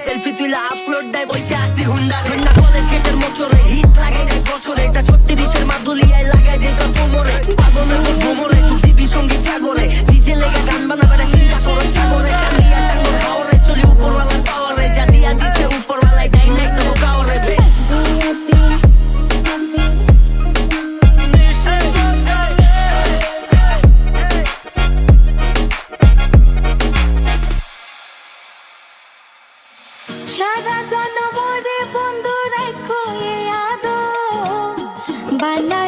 selfie তুইলা upload দেয় বসে আসি হুন্ডারে না কলেজ গেটের মোচরে হিট লাগাই দেয় বছরে এটা 36-এর মাদুলিয়ায় লাগাই দেয় তোর কোমরে পাগলের তো কোমরে তুই দিবি সঙ্গীত সাগরে নিজে লেগে গান বানাবে চিন্তা করে সাগরে কালিয়া টাঙ্গরে হাওরে চলি উপরওয়ালার পাওয়ারে যা দিয়া দিছে উপরওয়ালাই দেয় নাই তো কাওরে বে সারা জনমরে বন্ধু রাখো এ আদো বানা